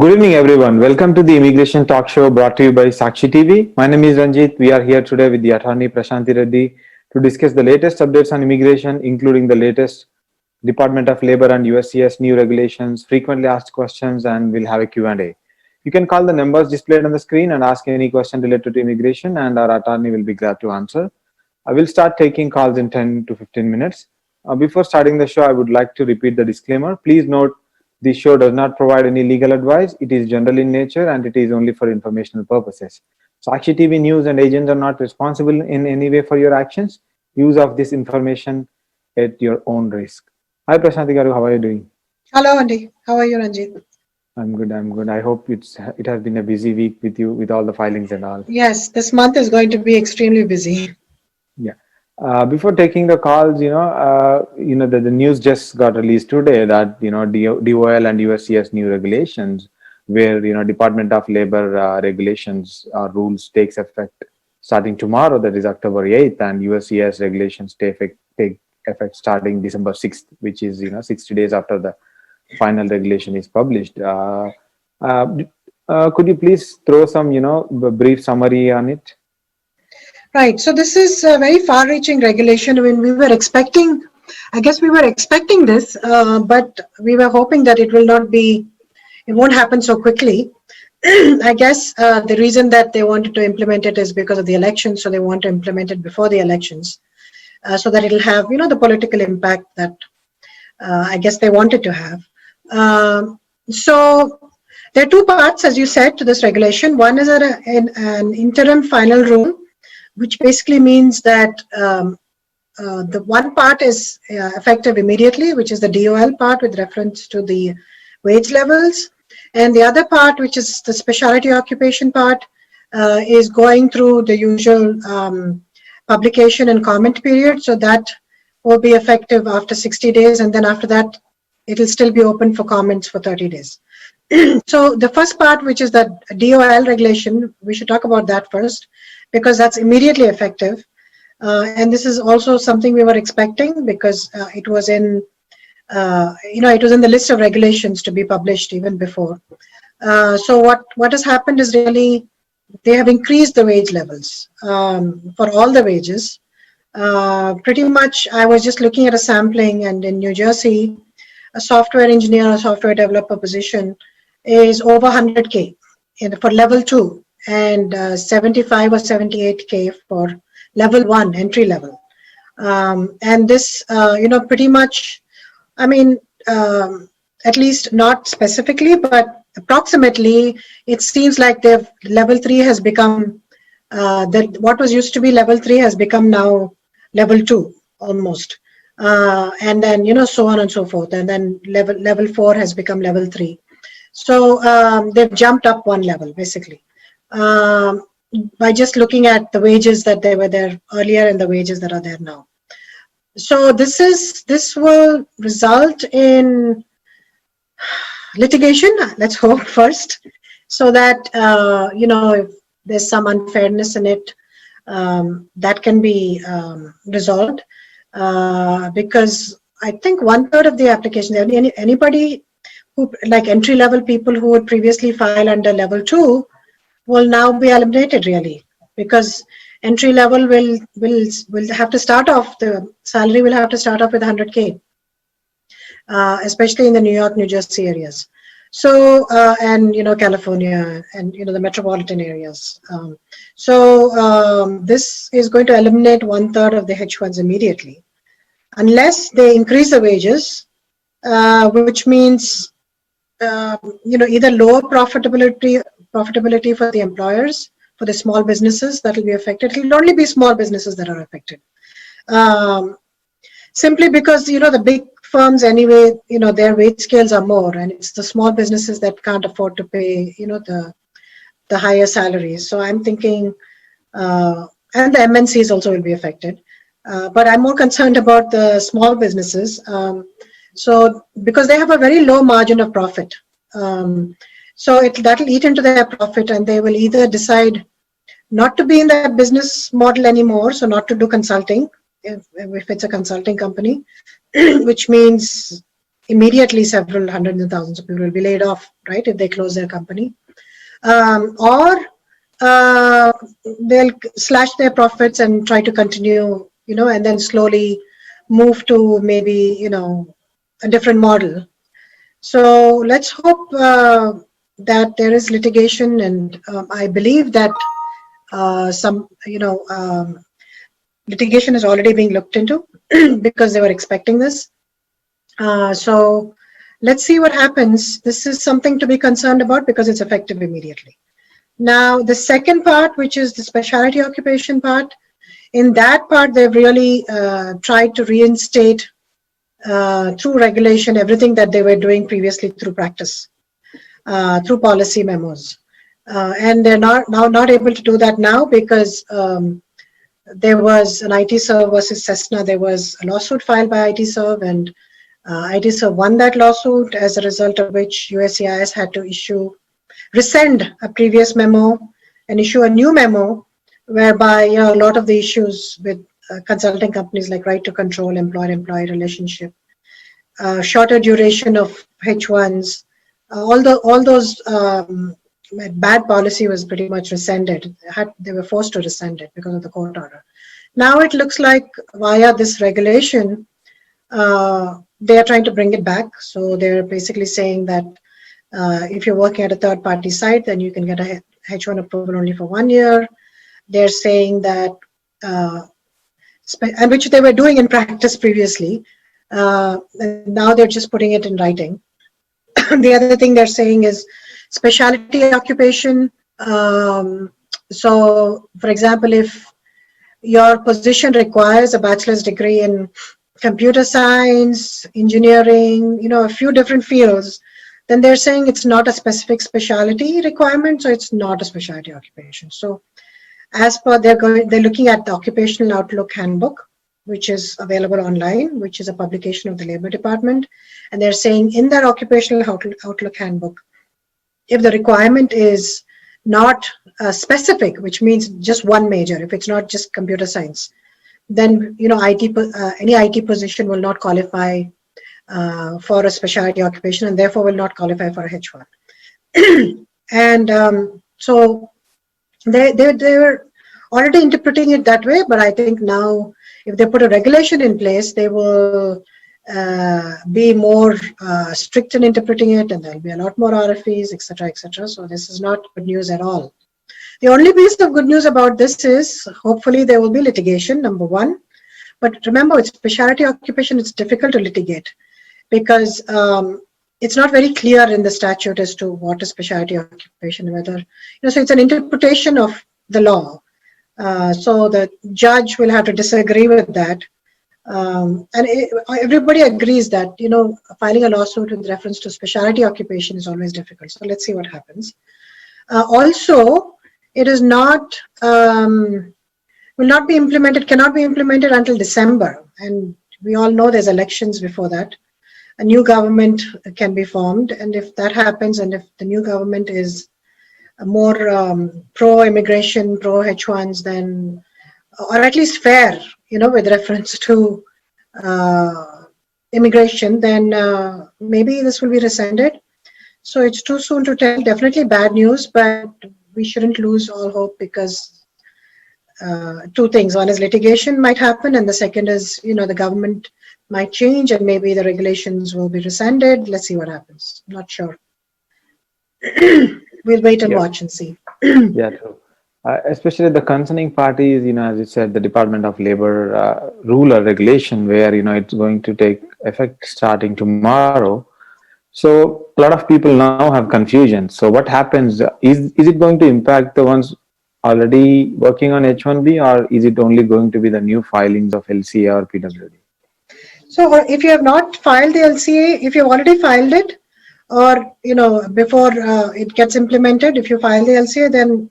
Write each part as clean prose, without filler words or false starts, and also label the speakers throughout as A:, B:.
A: Good evening, everyone. Welcome to the Immigration Talk Show brought to you by Sakshi TV. My name is Ranjit. We are here today with the attorney Prashanthi Reddy to discuss the latest updates on immigration, including the latest Department of Labor and USCIS new regulations, frequently asked questions, and we'll have a Q&A. You can call the numbers displayed on the screen and ask any question related to immigration, and our attorney will be glad to answer. I will start taking calls in 10 to 15 minutes. Before starting the show, I would like to repeat the disclaimer. Please note this show does not provide any legal advice. It is general in nature and it is only for informational purposes. Sakshi TV news and agents are not responsible in any way for your actions. Use of this information at your own risk. Hi Prashanthi Garu, how are you doing?
B: Hello, Andy. How are you, Ranjit?
A: I'm good. I'm good. I hope it has been a busy week with you with all the filings and all.
B: Yes, this month is going to be extremely busy.
A: Yeah. Before taking the calls, the news just got released today that DOL and USCIS new regulations, where Department of Labor regulations rules takes effect starting tomorrow, that is October 8th, and USCIS regulations take effect starting December 6th, which is 60 days after the final regulation is published. Uh, could you please throw some brief summary on it?
B: Right. So this is a very far-reaching regulation. I mean, I guess we were expecting this, but we were hoping that it won't happen so quickly. I guess the reason that they wanted to implement it is because of the elections. So they want to implement it before the elections so that it'll have, the political impact that I guess they wanted to have. So there are two parts, as you said, to this regulation. One is an interim final rule, which basically means that the one part is effective immediately, which is the DOL part with reference to the wage levels. And the other part, which is the specialty occupation part, is going through the usual publication and comment period. So that will be effective after 60 days. And then after that, it'll still be open for comments for 30 days. So the first part, which is the DOL regulation, we should talk about that first, because that's immediately effective. And this is also something we were expecting because it was in the list of regulations to be published even before. So what has happened is really they have increased the wage levels for all the wages. Pretty much, I was just looking at a sampling, and in New Jersey, a software engineer or software developer position is over 100K for level 2 and 75 or 78K for level 1 entry level. And this, pretty much, I mean, at least not specifically, but approximately, it seems like level 3 has become, what was used to be level 3 has become now level 2 almost. And then, so on and so forth. And then level 4 has become level 3. So they've jumped up one level, basically, by just looking at the wages that they were there earlier and the wages that are there now. So this will result in litigation, let's hope first, so that, if there's some unfairness in it, that can be resolved. Because I think 1/3 of the application, anybody who, like entry-level people who would previously file under level 2, will now be eliminated really, because entry level will have to start off, the salary will have to start off with 100K, especially in the New York, New Jersey areas. So and California and the metropolitan areas. This is going to eliminate 1/3 of the H1s immediately, unless they increase the wages, which means either lower profitability for the employers, for the small businesses that will be affected. It will only be small businesses that are affected. Simply because, the big firms anyway, their wage scales are more, and it's the small businesses that can't afford to pay, the higher salaries. So I'm thinking, and the MNCs also will be affected. But I'm more concerned about the small businesses. So because they have a very low margin of profit. So that'll eat into their profit, and they will either decide not to be in that business model anymore, so not to do consulting, if it's a consulting company, which means immediately several hundreds of thousands of people will be laid off, right, if they close their company. Or they'll slash their profits and try to continue, and then slowly move to maybe, a different model. So let's hope that there is litigation, and I believe that some, litigation is already being looked into because they were expecting this. So let's see what happens. This is something to be concerned about because it's effective immediately. Now, the second part, which is the specialty occupation part, in that part, they've really tried to reinstate through regulation everything that they were doing previously through practice, through policy memos. And they're not able to do that now because there was an ITServe versus Cessna. There was a lawsuit filed by ITServe, and ITServe won that lawsuit, as a result of which USCIS had to rescind a previous memo and issue a new memo, whereby a lot of the issues with consulting companies like right to control, employer-employee relationship, shorter duration of H1s, all those bad policy was pretty much rescinded. They were forced to rescind it because of the court order. Now it looks like via this regulation, they are trying to bring it back. So they're basically saying that if you're working at a third-party site, then you can get a H1 approval only for 1 year. They're saying that, and which they were doing in practice previously. Now they're just putting it in writing. The other thing they're saying is specialty occupation. So, for example, if your position requires a bachelor's degree in computer science, engineering, a few different fields, then they're saying it's not a specific specialty requirement, so it's not a specialty occupation. So, as per they're looking at the Occupational Outlook Handbook, which is available online, which is a publication of the Labor Department, and they're saying in that Occupational Outlook Handbook, if the requirement is not specific, which means just one major, if it's not just computer science, then any IT position will not qualify for a specialty occupation, and therefore will not qualify for a H1. And so they were already interpreting it that way, but I think now if they put a regulation in place, they will be more strict in interpreting it, and there'll be a lot more RFEs, etc., etc. So this is not good news at all. The only piece of good news about this is hopefully there will be litigation, number one. But remember, with specialty occupation, it's difficult to litigate because it's not very clear in the statute as to what is specialty occupation, whether, so it's an interpretation of the law. So the judge will have to disagree with that. And everybody agrees that, filing a lawsuit with reference to specialty occupation is always difficult. So let's see what happens. Also, it is not, will not be implemented, cannot be implemented until December. And we all know there's elections before that. A new government can be formed. And if that happens, and if the new government is more pro-immigration, pro-H1s, then, or at least fair, with reference to immigration, then maybe this will be rescinded. So it's too soon to tell. Definitely bad news, but we shouldn't lose all hope because two things. One is litigation might happen, and the second is, the government might change and maybe the regulations will be rescinded. Let's see what happens. Not sure. We'll wait and watch and see.
A: Yeah, true. Especially the concerning party is, as you said, the Department of Labor rule or regulation where, it's going to take effect starting tomorrow. So a lot of people now have confusion. So what happens? Is it going to impact the ones already working on H1B, or is it only going to be the new filings of LCA or PWD?
B: So if you have not filed the LCA, if you've already filed it, or, before it gets implemented, if you file the LCA, then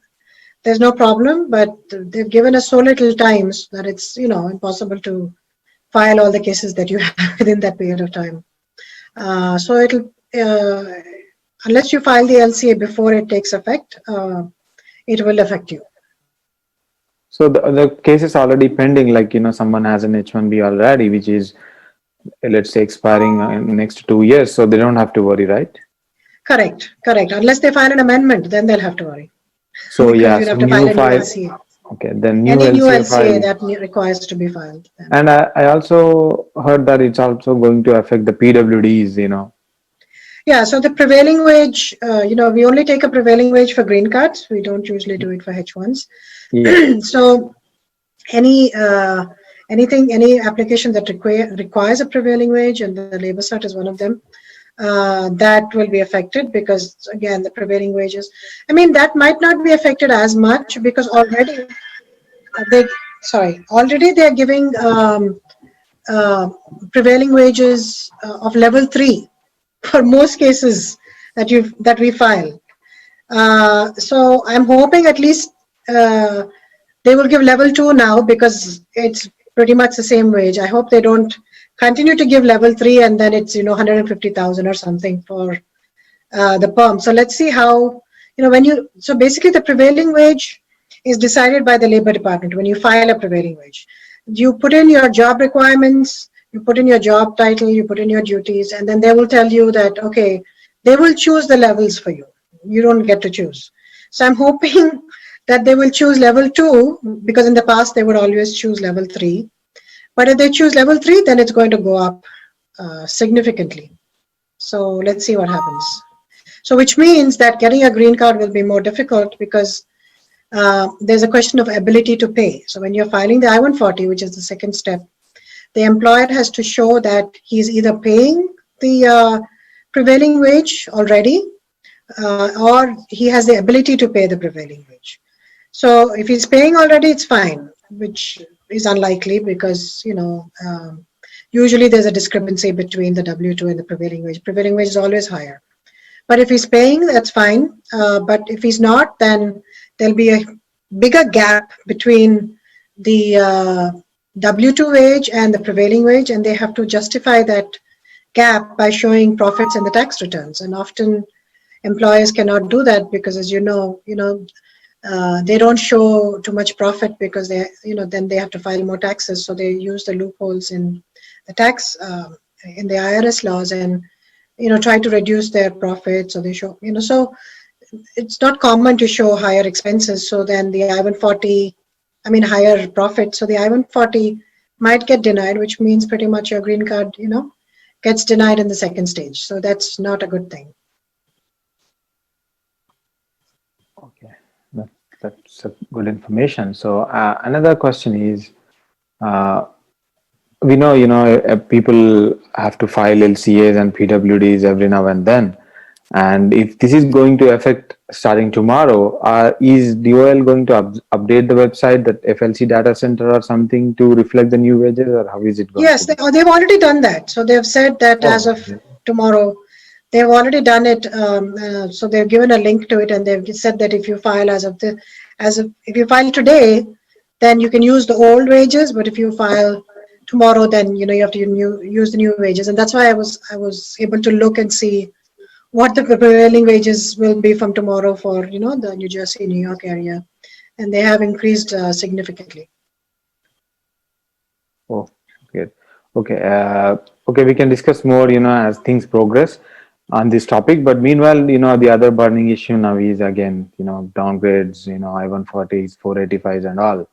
B: there's no problem, but they've given us so little time that it's, impossible to file all the cases that you have within that period of time. So it'll, unless you file the LCA before it takes effect, it will affect you.
A: So the case is already pending, like, someone has an H1B already, which is let's say expiring in next 2 years, so they don't have to worry, right?
B: Correct, correct. Unless they file an amendment, then they'll have to worry
A: So
B: because
A: yeah,
B: you'll
A: so
B: have to file
A: new
B: a new
A: file.
B: LCA.
A: Okay, then new
B: Any new
A: LCA
B: LCA
A: file.
B: that requires to be filed. Then.
A: And I also heard that it's also going to affect the PWDs,
B: Yeah, so the prevailing wage, we only take a prevailing wage for green cards. We don't usually do it for H1s.
A: Yeah.
B: So any any application that requires a prevailing wage, and the labor cert is one of them, that will be affected because again the prevailing wages. I mean that might not be affected as much because already already they are giving prevailing wages of level 3 for most cases that we file. So I'm hoping at least they will give level 2 now because it's pretty much the same wage. I hope they don't continue to give level 3 and then it's 150,000 or something for the perm. So let's see how so basically the prevailing wage is decided by the labor department when you file a prevailing wage. You put in your job requirements, you put in your job title, you put in your duties, and then they will tell you that okay, they will choose the levels for you. You don't get to choose. So I'm hoping that they will choose level 2 because in the past they would always choose level 3. But if they choose level 3, then it's going to go up significantly. So let's see what happens. So which means that getting a green card will be more difficult because there's a question of ability to pay. So when you're filing the I-140, which is the second step, the employer has to show that he's either paying the prevailing wage already or he has the ability to pay the prevailing wage. So if he's paying already, it's fine, which is unlikely because, usually there's a discrepancy between the W-2 and the prevailing wage. Prevailing wage is always higher. But if he's paying, that's fine. But if he's not, then there'll be a bigger gap between the W-2 wage and the prevailing wage, and they have to justify that gap by showing profits in the tax returns. And often employers cannot do that because, as you know, they don't show too much profit because then they have to file more taxes. So they use the loopholes in the tax in the IRS laws and try to reduce their profits. So they show so it's not common to show higher expenses. So then the I-140, higher profit. So the I-140 might get denied, which means pretty much your green card gets denied in the second stage. So that's not a good thing.
A: Okay, that's a good information. So another question is, we know, people have to file LCAs and PWDs every now and then. And if this is going to affect starting tomorrow, is DOL going to update the website, that FLC data center or something, to reflect the new wages, or how is it going?
B: Yes, they've already done that. So they've said that as of tomorrow, they've already done it. So they've given a link to it, and they've said that if you file if you file today, then you can use the old wages. But if you file tomorrow, then you have to use the new wages. And that's why I was able to look and see what the prevailing wages will be from tomorrow for the New Jersey, New York area, and they have increased significantly.
A: Oh, good. Okay. Okay, we can discuss more, as things progress on this topic. But meanwhile, the other burning issue now is again, downgrades, I-140s, 485s, and all. A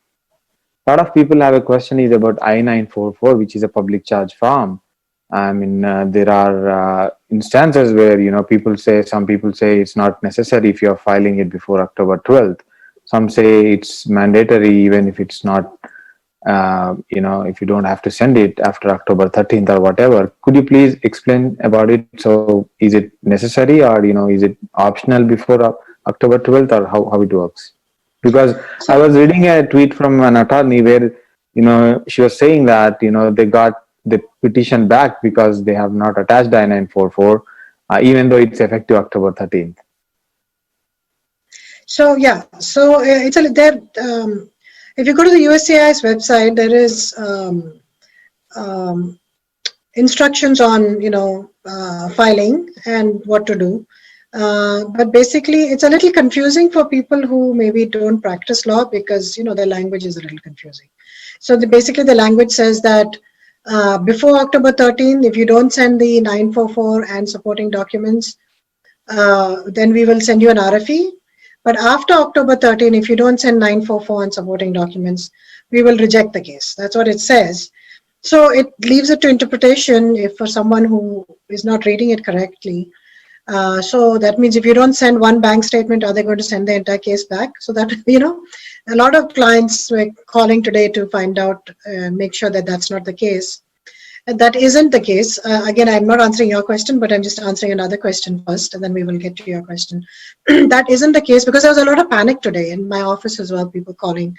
A: lot of people have a question is about I-944, which is a public charge form. There are instances where some people say it's not necessary if you are filing it before October 12th. Some say it's mandatory even if it's not, if you don't have to send it after October 13th or whatever. Could you please explain about it? So is it necessary, or is it optional before October 12th, or how it works? Because I was reading a tweet from an attorney where she was saying that they got the petition back because they have not attached I-944, even though it's effective October 13th.
B: So yeah, so it's there. If you go to the USCIS website, there is instructions on filing and what to do. But basically, it's a little confusing for people who maybe don't practice law because their language is a little confusing. So basically, the language says that Before October 13, if you don't send the 944 and supporting documents, then we will send you an RFE. But after October 13, if you don't send 944 and supporting documents, we will reject the case. That's what it says. So it leaves it to interpretation if for someone who is not reading it correctly. So that means if you don't send one bank statement, are they going to send the entire case back? So that, a lot of clients were calling today to find out, make sure that that's not the case. And that isn't the case. Again, I'm not answering your question, but I'm just answering another question first, and then we will get to your question. That isn't the case because there was a lot of panic today in my office as well, people calling.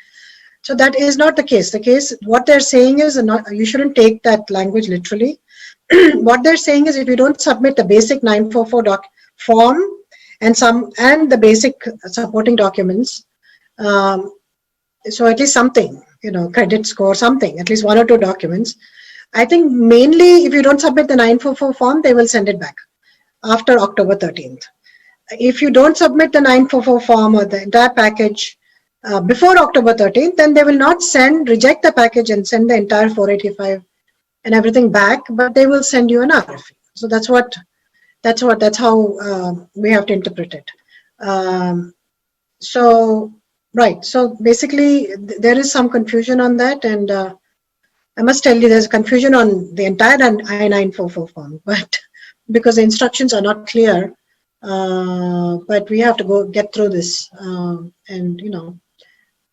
B: So that is not the case. The case, what they're saying is, you shouldn't take that language literally. What they're saying is if you don't submit the basic 944 form and the basic supporting documents, so at least something, credit score, something, at least one or two documents. I think mainly if you don't submit the 944 form, they will send it back after October 13th. If you don't submit the 944 form or the entire package before October 13th, then they will not reject the package and send the entire 485 and everything back, but they will send you an RFE. So that's how we have to interpret it. Right. So basically, there is some confusion on that, and I must tell you, there's confusion on the entire I-944 form, but because the instructions are not clear, but we have to get through this, and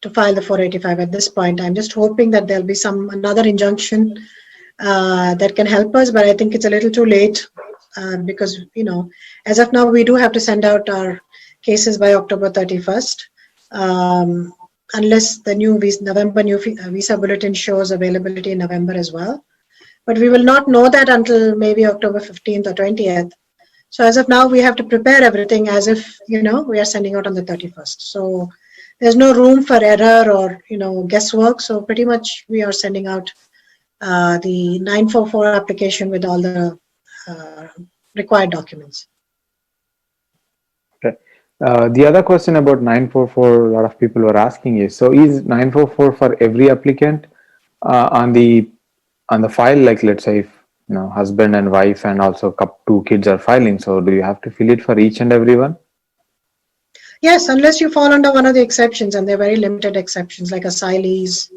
B: to file the 485 at this point. I'm just hoping that there'll be another injunction that can help us, but I think it's a little too late because as of now we do have to send out our cases by October 31st, unless the new November visa bulletin shows availability in November as well. But we will not know that until maybe October 15th or 20th. So as of now, we have to prepare everything as if we are sending out on the 31st. So there's no room for error or guesswork. So pretty much we are sending out the 944 application with all the required documents.
A: Okay. The other question about 944, a lot of people were asking is, so is 944 for every applicant on the file? Like, let's say if husband and wife and also two kids are filing, so do you have to fill it for each and everyone?
B: Yes, unless you fall under one of the exceptions, and they're very limited exceptions like asylees,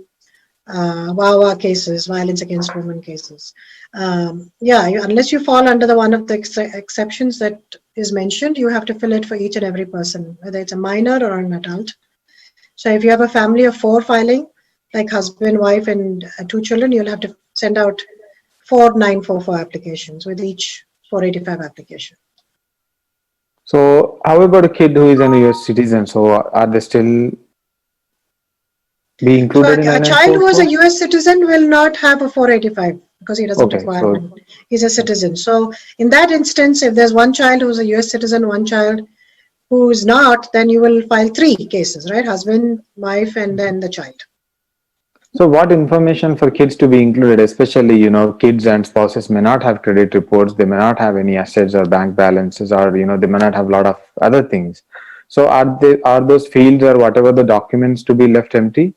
B: VAWA cases, violence against women cases. Unless you fall under one of the exceptions that is mentioned, you have to fill it for each and every person, whether it's a minor or an adult. So if you have a family of 4 filing, like husband, wife, and 2 children, you'll have to send out 4 944 applications with each 485 application.
A: So how about a kid who is an US citizen? So are they still be included in
B: a child who is a US citizen will not have a 485 because he doesn't require one. He's a citizen. So in that instance, if there's one child who's a US citizen, one child who is not, then you will file 3 cases, right? Husband, wife, and then the child.
A: So what information for kids to be included, especially, kids and spouses may not have credit reports, they may not have any assets or bank balances, or, they may not have a lot of other things. So are those fields or whatever the documents to be left empty?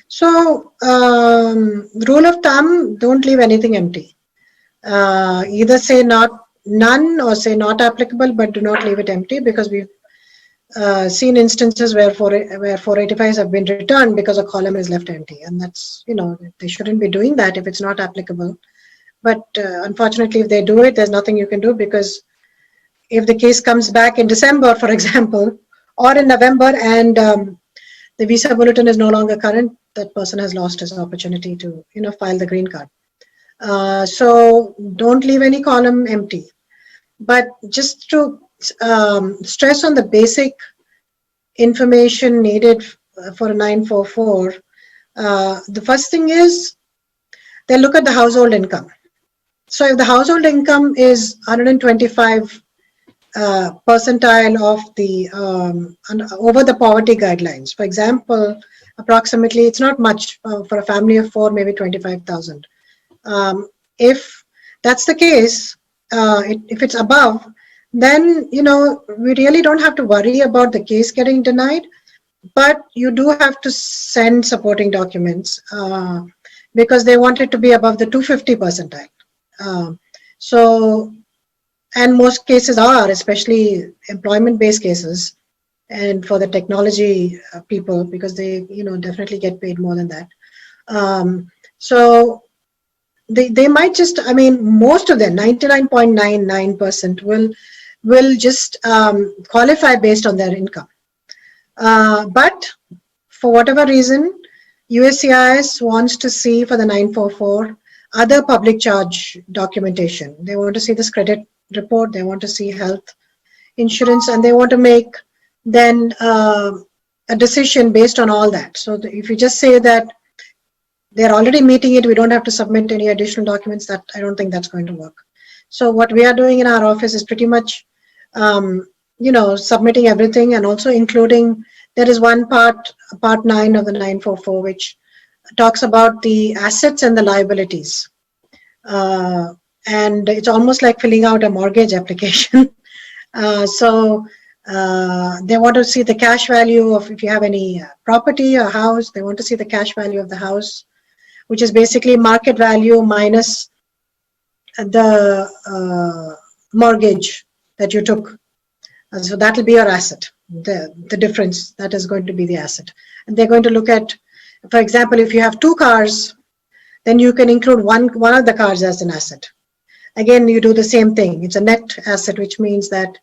B: So rule of thumb, don't leave anything empty. Either say none or say not applicable, but do not leave it empty, because we've seen instances where 485s have been returned because a column is left empty, and that's, they shouldn't be doing that if it's not applicable. But unfortunately, if they do it, there's nothing you can do, because if the case comes back in December, for example, or in November, and the visa bulletin is no longer current, that person has lost his opportunity to, file the green card. So don't leave any column empty. But just to stress on the basic information needed for a 944, the first thing is they look at the household income. So if the household income is 125 percentile of the over the poverty guidelines, for example, approximately, it's not much for a family of 4, maybe 25,000. If that's the case, if it's above, then we really don't have to worry about the case getting denied, but you do have to send supporting documents. because they want it to be above the 250 percentile. So, and most cases are, especially employment-based cases, and for the technology people, because they, definitely get paid more than that. So they might just, I mean, most of them, 99.99% will just qualify based on their income. But for whatever reason, USCIS wants to see for the 944 other public charge documentation. They want to see this credit report, they want to see health insurance, and they want to make then a decision based on all that. So if you just say that they're already meeting it, we don't have to submit any additional documents, that I don't think that's going to work. So what we are doing in our office is pretty much, submitting everything, and also including, there is one part 9 of the 944, which talks about the assets and the liabilities. And it's almost like filling out a mortgage application. So they want to see the cash value of, if you have any property or house, they want to see the cash value of the house, which is basically market value minus the mortgage that you took. So that will be your asset. The difference, that is going to be the asset. And they're going to look at, for example, if you have 2 cars, then you can include one of the cars as an asset. Again, you do the same thing. It's a net asset, which means that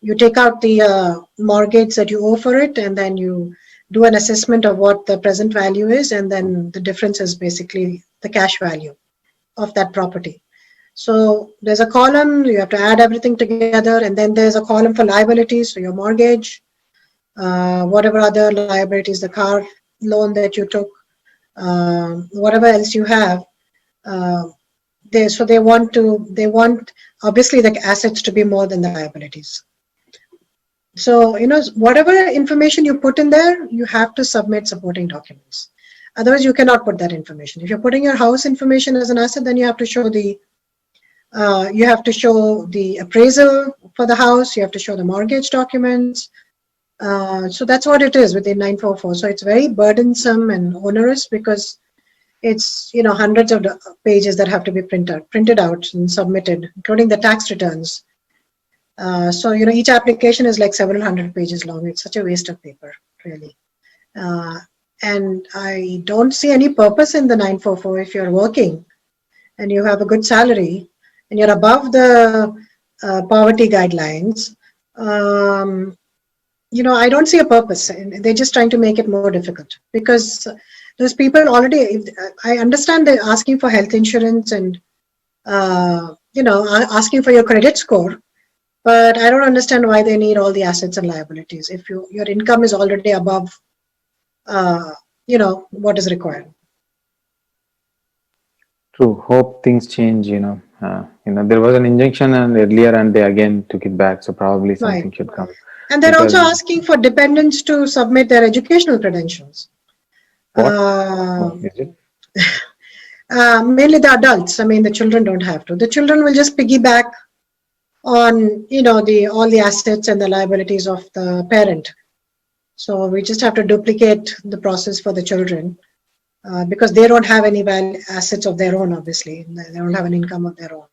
B: you take out the mortgage that you owe for it, and then you do an assessment of what the present value is, and then the difference is basically the cash value of that property. So there's a column, you have to add everything together, and then there's a column for liabilities, so your mortgage, whatever other liabilities, the car loan that you took, whatever else you have. They want obviously the assets to be more than the liabilities. So, whatever information you put in there, you have to submit supporting documents. Otherwise, you cannot put that information. If you're putting your house information as an asset, then you have to show the appraisal for the house. You have to show the mortgage documents. So that's what it is within 944. So it's very burdensome and onerous, because it's, hundreds of pages that have to be printed out and submitted, including the tax returns. So, each application is like several hundred pages long. It's such a waste of paper, really. And I don't see any purpose in the 944 if you're working and you have a good salary and you're above the poverty guidelines. I don't see a purpose. They're just trying to make it more difficult, because those people already, I understand they're asking for health insurance and, asking for your credit score. But I don't understand why they need all the assets and liabilities if your income is already above, what is required.
A: True. Hope things change. There was an injunction and earlier, and they again took it back. So probably something should come.
B: And they're also asking for dependents to submit their educational credentials.
A: What? Is it?
B: Mainly the adults. I mean, the children don't have to. The children will just piggyback on, all the assets and the liabilities of the parent. So we just have to duplicate the process for the children, because they don't have any assets of their own, obviously. They don't have an income of their own.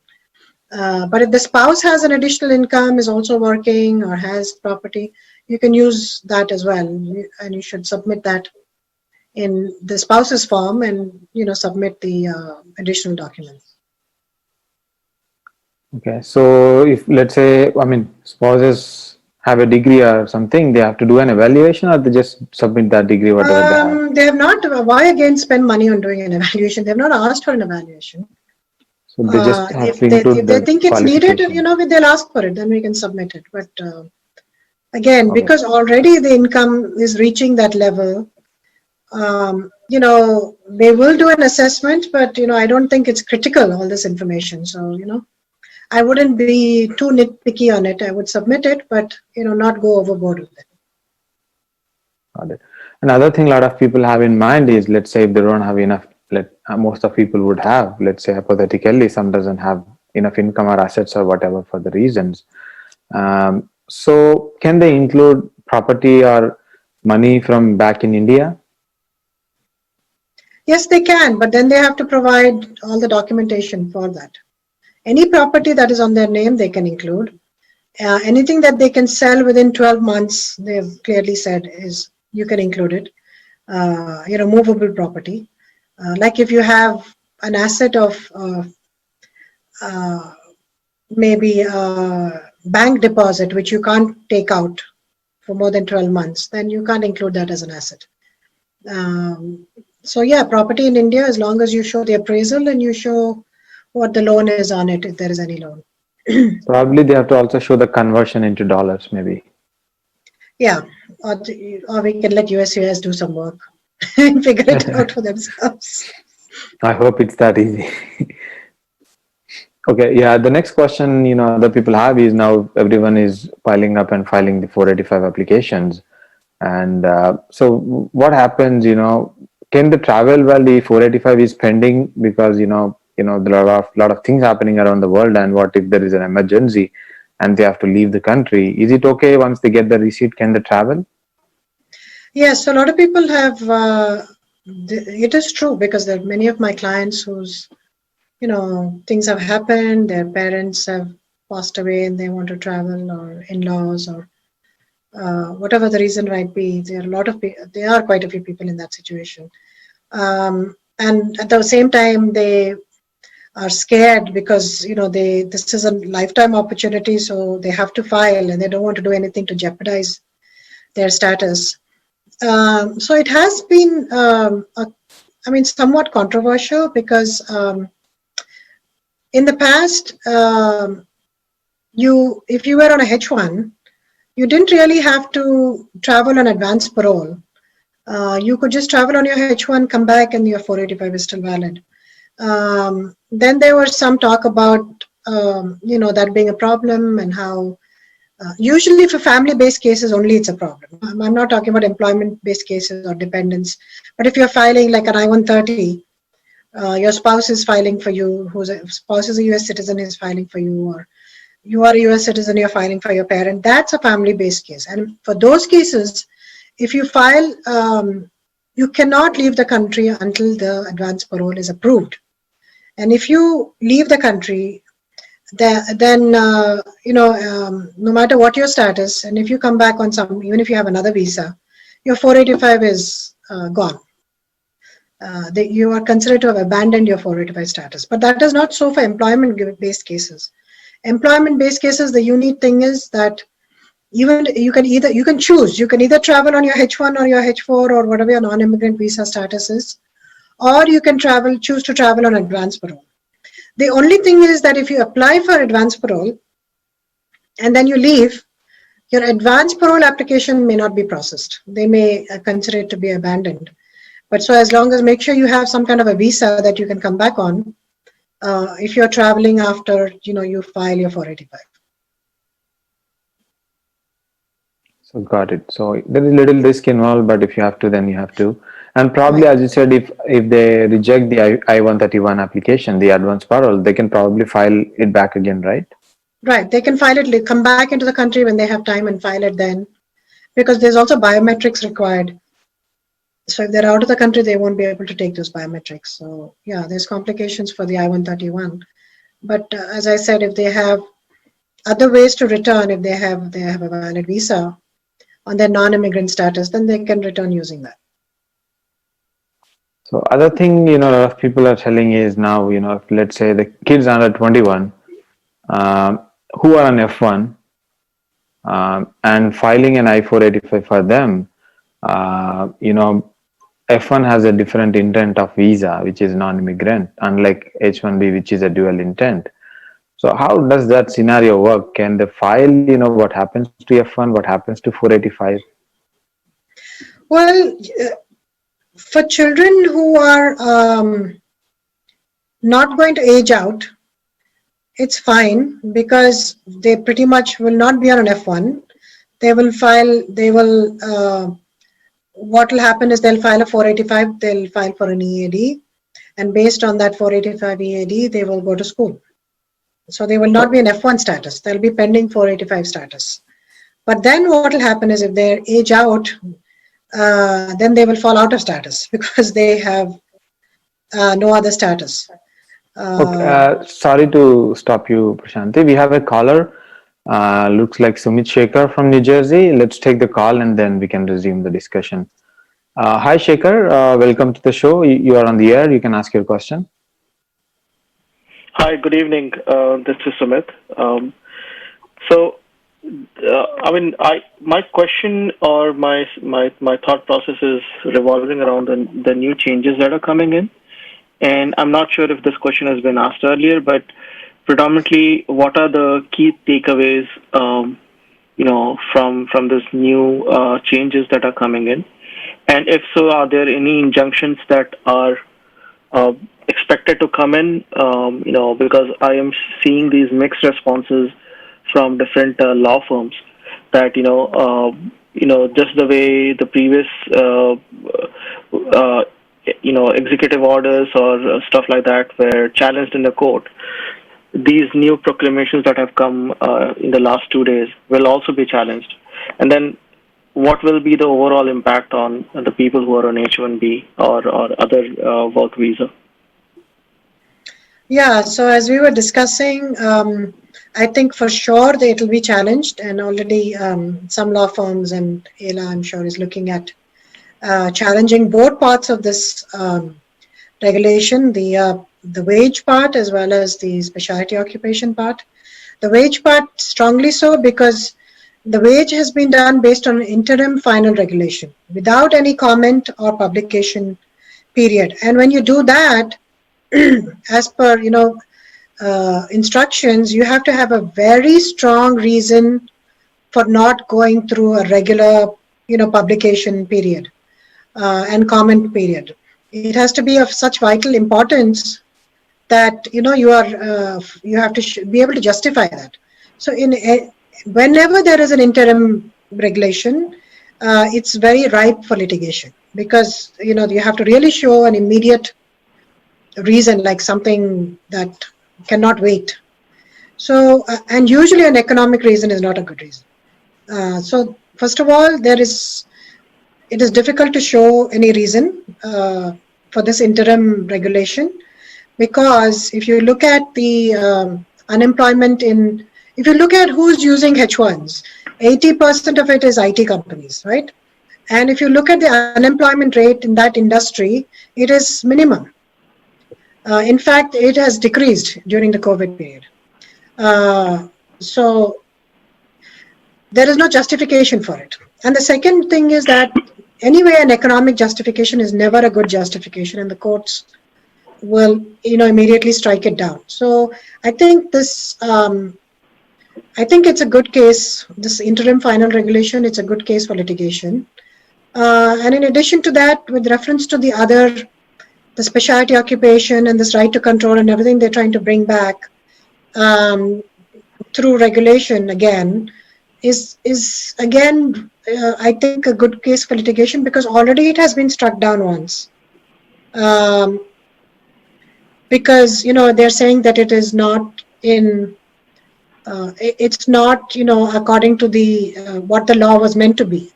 B: But if the spouse has an additional income, is also working or has property, you can use that as well. And you should submit that in the spouse's form and, submit the additional documents.
A: Okay. So if, let's say, spouses have a degree or something, they have to do an evaluation, or they just submit that degree, whatever they have?
B: They have not. Why again spend money on doing an evaluation? They have not asked for an evaluation.
A: So they just have
B: if
A: to include
B: they think it's needed, they'll ask for it, then we can submit it. But again,
A: Okay.
B: because already the income is reaching that level, they will do an assessment, but, I don't think it's critical, all this information. So, I wouldn't be too nitpicky on it. I would submit it, but, not go overboard with it.
A: Got it. Another thing a lot of people have in mind is, let's say if they don't have enough, most of people would have, let's say hypothetically, some doesn't have enough income or assets or whatever for the reasons. So can they include property or money from back in India?
B: Yes, they can, but then they have to provide all the documentation for that. Any property that is on their name, they can include. Anything that they can sell within 12 months, they've clearly said is you can include it. Movable property. Like if you have an asset of maybe a bank deposit which you can't take out for more than 12 months, then you can't include that as an asset. So yeah, property in India, as long as you show the appraisal and you show what the loan is on it, if there is any loan.
A: Probably they have to also show the conversion into dollars, maybe.
B: Yeah, or we can let USCIS do some work and figure it out for themselves.
A: I hope it's that easy. Okay, yeah, the next question, that people have is now everyone is piling up and filing the 485 applications. And so what happens, can they travel while the 485 is pending? Because, there are a lot of things happening around the world. And what if there is an emergency and they have to leave the country? Is it okay once they get the receipt, can they travel?
B: Yes, so a lot of people have, it is true because there are many of my clients whose, things have happened, their parents have passed away and they want to travel, or in-laws, or whatever the reason might be. There are quite a few people in that situation. And at the same time, they are scared because, this is a lifetime opportunity, so they have to file and they don't want to do anything to jeopardize their status. So it has been, somewhat controversial because in the past, if you were on a H1, you didn't really have to travel on advance parole. You could just travel on your H1, come back, and your 485 is still valid. Then there was some talk about, that being a problem and how usually for family-based cases only it's a problem. I'm not talking about employment-based cases or dependents. But if you're filing like an I-130, your spouse is filing for you, spouse is a US citizen is filing for you, or you are a US citizen, you're filing for your parent, that's a family-based case. And for those cases, if you file, you cannot leave the country until the advance parole is approved. And if you leave the country, then no matter what your status, and if you come back on even if you have another visa, your 485 is gone. You are considered to have abandoned your 485 status. But that is not so for employment-based cases. Employment-based cases, the unique thing is that even you can choose. You can either travel on your H1 or your H4 or whatever your non-immigrant visa status is, or you can choose to travel on advance parole. The only thing is that if you apply for advance parole and then you leave, your advance parole application may not be processed. They may consider it to be abandoned. But so as long as make sure you have some kind of a visa that you can come back on, if you're traveling after, you file your 485.
A: So got it. So there is little risk involved, but if you have to, then you have to. And probably, right, as you said, if they reject the I-131 application, the advance parole, they can probably file it back again, right?
B: Right. They can file it, come back into the country when they have time and file it then. Because there's also biometrics required. So if they're out of the country, they won't be able to take those biometrics. So yeah, there's complications for the I-131. But as I said, if they have other ways to return, if they have a valid visa on their non-immigrant status, then they can return using that.
A: So other thing, a lot of people are telling is now, if let's say the kids under 21 who are on F1 and filing an I-485 for them, F1 has a different intent of visa, which is non-immigrant, unlike H1B, which is a dual intent. So how does that scenario work? Can they file, what happens to F1, what happens to 485?
B: Well, for children who are not going to age out, it's fine because they pretty much will not be on an F1. What will happen is they'll file a 485, they'll file for an EAD, and based on that 485 EAD, they will go to school. So they will not be in F1 status, they'll be pending 485 status. But then what will happen is if they age out, then they will fall out of status because they have no other status.
A: Okay, sorry to stop you, Prashanti. We have a caller. Looks like Sumit Shekhar from New Jersey. Let's take the call and then we can resume the discussion. Hi, Shekhar. Welcome to the show. You are on the air. You can ask your question.
C: Hi, good evening. This is Sumit. My question or my thought process is revolving around the new changes that are coming in, and I'm not sure if this question has been asked earlier, but predominantly, what are the key takeaways, from this new changes that are coming in, and if so, are there any injunctions that are uh, expected to come in, because I am seeing these mixed responses from different law firms that just the way the previous executive orders or stuff like that were challenged in the court. These new proclamations that have come in the last 2 days will also be challenged, and then what will be the overall impact on the people who are on H-1B or other work visa?
B: Yeah, so as we were discussing, I think for sure that it will be challenged, and already some law firms and AILA, I'm sure, is looking at challenging both parts of this regulation, the wage part as well as the specialty occupation part. The wage part strongly so because the wage has been done based on interim final regulation without any comment or publication period. And when you do that, as per instructions, you have to have a very strong reason for not going through a regular publication period and comment period. It has to be of such vital importance that you have to be able to justify that. So whenever there is an interim regulation, it's very ripe for litigation because you have to really show an immediate reason, like something that cannot wait. So, and usually an economic reason is not a good reason. So first of all, it is difficult to show any reason for this interim regulation, because if you look at the unemployment if you look at who's using H1s, 80% of it is IT companies, right? And if you look at the unemployment rate in that industry, it is minimum. In fact, it has decreased during the COVID period. So there is no justification for it. And the second thing is that anyway, an economic justification is never a good justification, and the courts will immediately strike it down. So I think this, I think it's a good case, this interim final regulation, it's a good case for litigation. And in addition to that, with reference to the specialty occupation and this right to control and everything they're trying to bring back through regulation again, is again, I think, a good case for litigation because already it has been struck down once. Because they're saying that it is not it's not according to the what the law was meant to be.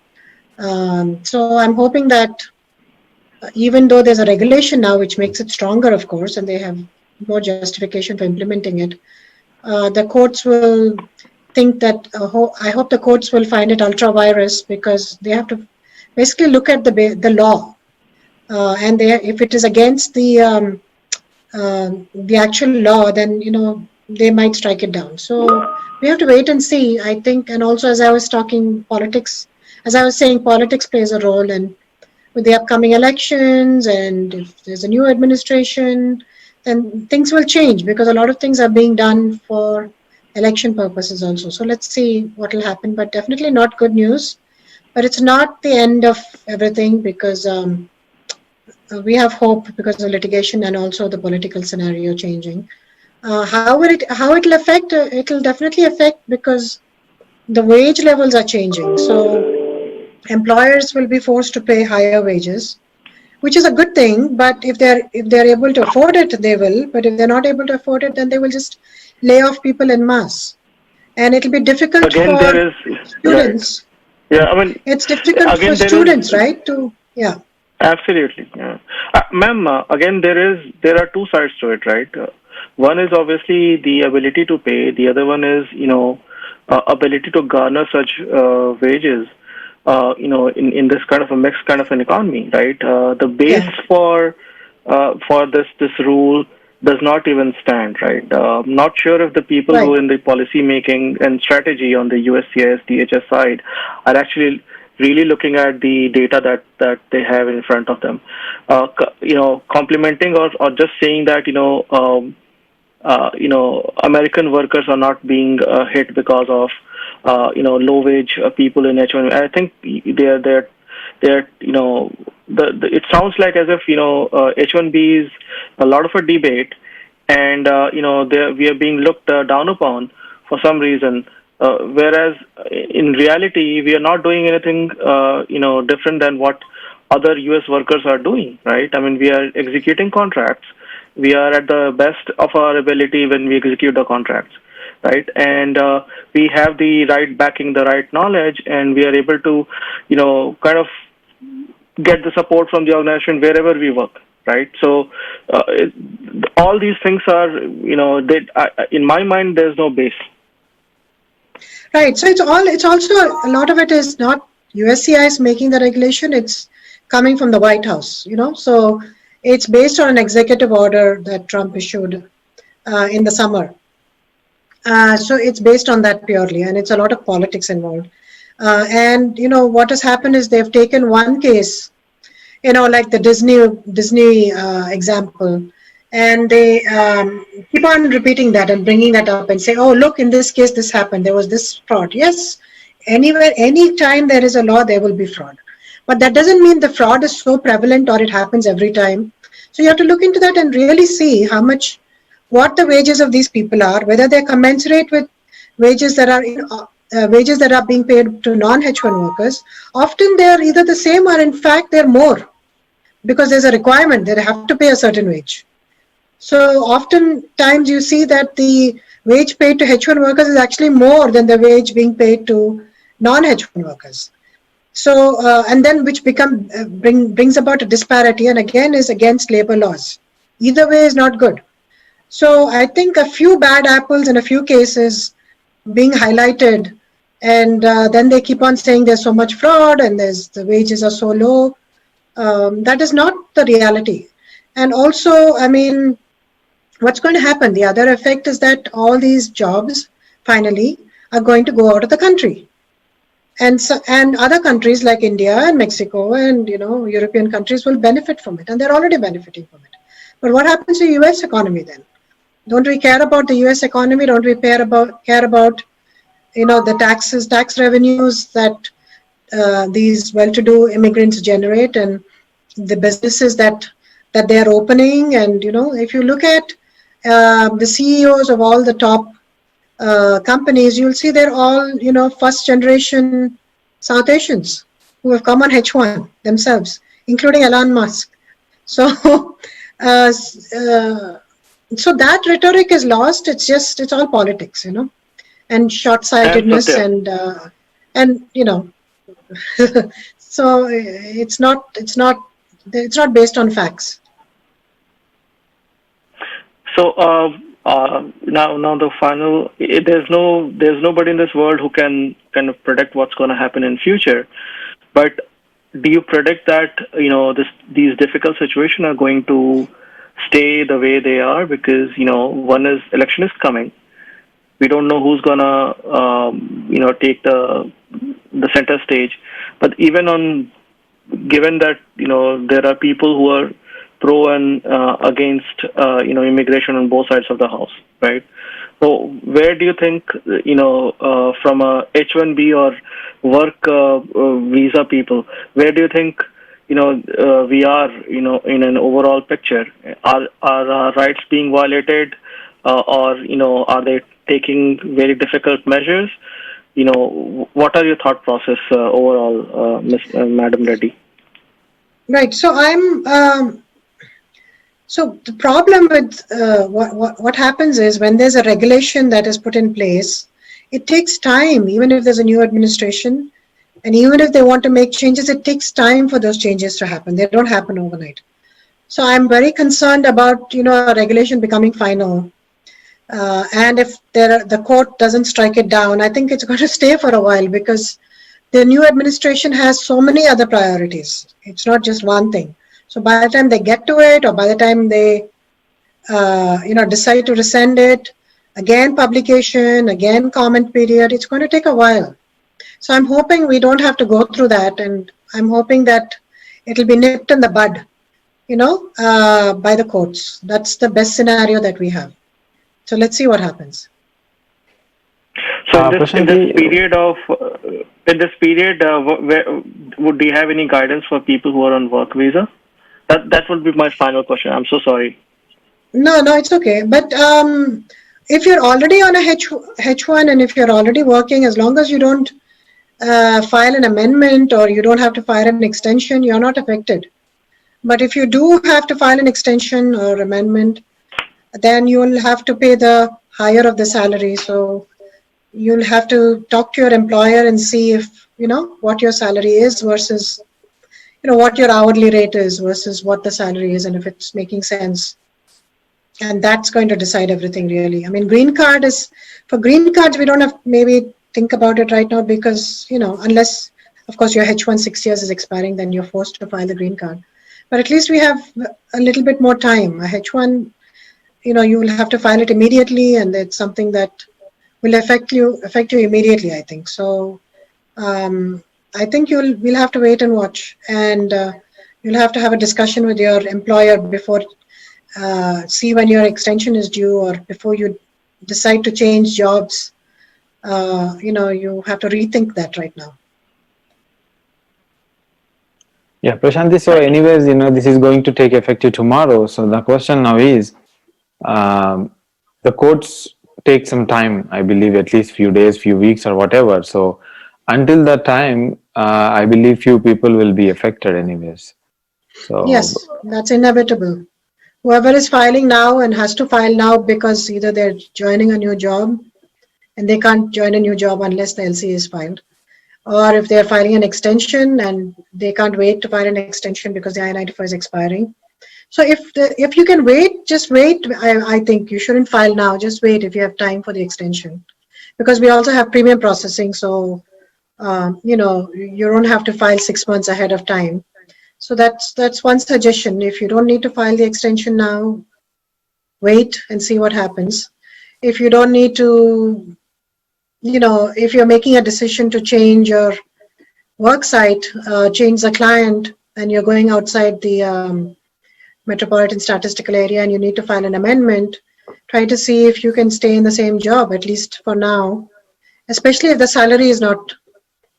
B: So I'm hoping that even though there's a regulation now which makes it stronger, of course, and they have more justification for implementing it, the courts will think that I hope the courts will find it ultra virus, because they have to basically look at the law, and if it is against the actual law, then they might strike it down. So we have to wait and see, I think. And also, as I was saying, politics plays a role, and with the upcoming elections, and if there's a new administration, then things will change, because a lot of things are being done for election purposes also. So let's see what will happen, but definitely not good news. But it's not the end of everything, because we have hope because of litigation and also the political scenario changing. How it will affect? It will definitely affect, because the wage levels are changing. So employers will be forced to pay higher wages, which is a good thing. But if they're able to afford it, they will. But if they're not able to afford it, then they will just lay off people en masse, and it'll be difficult
C: Again,
B: for
C: there is
B: students.
C: Right. Yeah, I mean,
B: it's difficult for students, right?
C: Absolutely. Yeah. Ma'am, again, there are two sides to it, right? One is obviously the ability to pay. The other one is, ability to garner such wages, in this kind of a mixed kind of an economy, right? The base
B: Yeah,
C: for this rule does not even stand, right? Not sure if the people who
B: right.
C: are in the policy making and strategy on the USCIS, DHS side are actually really looking at the data that they have in front of them. Complimenting or just saying that, American workers are not being hit because of, low wage people in H1. I think they're it sounds like as if, H1B is a lot of a debate, and we are being looked down upon for some reason. Whereas in reality, we are not doing anything, different than what other U.S. workers are doing, right? I mean, we are executing contracts. We are at the best of our ability when we execute the contracts, right? And we have the right backing, the right knowledge, and we are able to, kind of get the support from the organization wherever we work, right? So all these things are, in my mind, there's no base.
B: Right. So it's also a lot of it is not USCI is making the regulation. It's coming from the White House, so it's based on an executive order that Trump issued in the summer. So it's based on that purely, and it's a lot of politics involved. And what has happened is they've taken one case, like the Disney example, and they keep on repeating that and bringing that up and say, oh, look, in this case this happened, there was this fraud. Yes, anywhere, anytime there is a law, there will be fraud, but that doesn't mean the fraud is so prevalent or it happens every time. So you have to look into that and really see what the wages of these people are, whether they're commensurate with wages that are being paid to non-H1 workers. Often they are either the same or in fact they're more, because there's a requirement, they have to pay a certain wage. So oftentimes you see that the wage paid to H1 workers is actually more than the wage being paid to non-H1 workers. So, and then which brings about a disparity, and again is against labor laws. Either way is not good. So I think a few bad apples in a few cases being highlighted, and then they keep on saying there's so much fraud and the wages are so low. That is not the reality. And also, I mean, what's going to happen? The other effect is that all these jobs finally are going to go out of the country. And other countries like India and Mexico and European countries will benefit from it, and they're already benefiting from it. But what happens to the U.S. economy then? Don't we care about the U.S. economy? Don't we care about the tax revenues that these well-to-do immigrants generate, and the businesses that they are opening? And if you look at the CEOs of all the top companies, you'll see they're all first generation South Asians who have come on H1 themselves, including Elon Musk. So so that rhetoric is lost. It's all politics, and short-sightedness, and so it's not based on facts.
C: So now the final. There's nobody in this world who can kind of predict what's going to happen in future. But do you predict that these difficult situations are going to stay the way they are? Because one is election is coming. We don't know who's gonna take the center stage. But even given that there are people who are pro and against immigration on both sides of the house, right? So where do you think from a H1B or work visa people, where do you think we are in an overall picture? Are our rights being violated, or are they taking very difficult measures? What are your thought process overall, Madam Reddy?
B: Right. So so the problem with what happens is, when there's a regulation that is put in place, it takes time. Even if there's a new administration, And even if they want to make changes, it takes time for those changes to happen. They don't happen overnight. So I'm very concerned about, a regulation becoming final. And if the court doesn't strike it down, I think it's going to stay for a while because the new administration has so many other priorities. It's not just one thing. So by the time they get to it, or by the time they, decide to rescind it, again publication, again comment period, it's going to take a while. So I'm hoping we don't have to go through that, and I'm hoping that it'll be nipped in the bud, by the courts. That's the best scenario that we have. So let's see what happens.
C: So in this period, would you have any guidance for people who are on work visa? That would be my final question. I'm so sorry.
B: No, it's okay. But if you're already on a H1 and if you're already working, as long as you don't file an amendment or you don't have to file an extension, you're not affected. But if you do have to file an extension or amendment, then you'll have to pay the higher of the salary. So you'll have to talk to your employer and see if, what your salary is versus, what your hourly rate is versus what the salary is and if it's making sense. And that's going to decide everything really. I mean, for green cards, we don't have maybe think about it right now because, unless, of course, your H1 6 years is expiring, then you're forced to file the green card. But at least we have a little bit more time. A H1, you will have to file it immediately, and it's something that will affect you immediately, I think. So I think we'll have to wait and watch, and you'll have to have a discussion with your employer before, see when your extension is due, or before you decide to change jobs. You have to rethink that right now.
A: Yeah, Prashanti, so anyways, this is going to take effective tomorrow. So the question now is, the courts take some time, I believe at least few days, few weeks or whatever. So until that time, I believe few people will be affected anyways. So
B: yes, that's inevitable. Whoever is filing now and has to file now because either they're joining a new job and they can't join a new job unless the LC is filed, or if they're filing an extension and they can't wait to file an extension because the I-94 is expiring. So if you can wait, just wait. I think you shouldn't file now. Just wait if you have time for the extension, because we also have premium processing. So you don't have to file 6 months ahead of time. So that's one suggestion. If you don't need to file the extension now, wait and see what happens. If you don't need to, if you're making a decision to change your work site, change the client, and you're going outside the metropolitan statistical area and you need to file an amendment, try to see if you can stay in the same job, at least for now, especially if the salary is not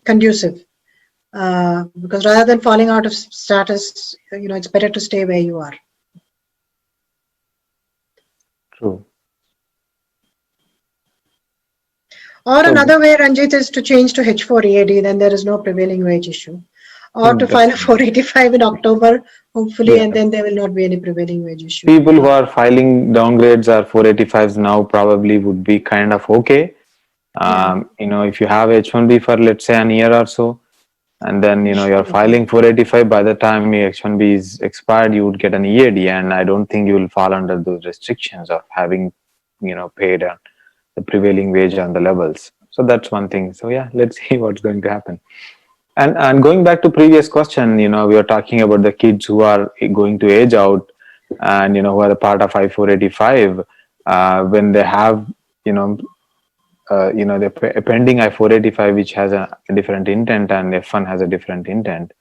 B: conducive. Because rather than falling out of status, it's better to stay where you are.
A: true.
B: Or another way, Ranjit, is to change to H4 EAD, then there is no prevailing wage issue. Or to file a 485 in October, hopefully, and then there will not be any prevailing wage issue.
A: People who are filing downgrades or 485s now probably would be kind of okay. If you have H1B for let's say an year or so, and then you're filing 485, by the time your H1B is expired, you would get an EAD, and I don't think you will fall under those restrictions of having paid the prevailing wage on the levels. So that's one thing. So yeah, let's see what's going to happen. And going back to previous question, we are talking about the kids who are going to age out and who are a part of I-485 when they have the pending I-485 which has a different intent and F1 has a different intent.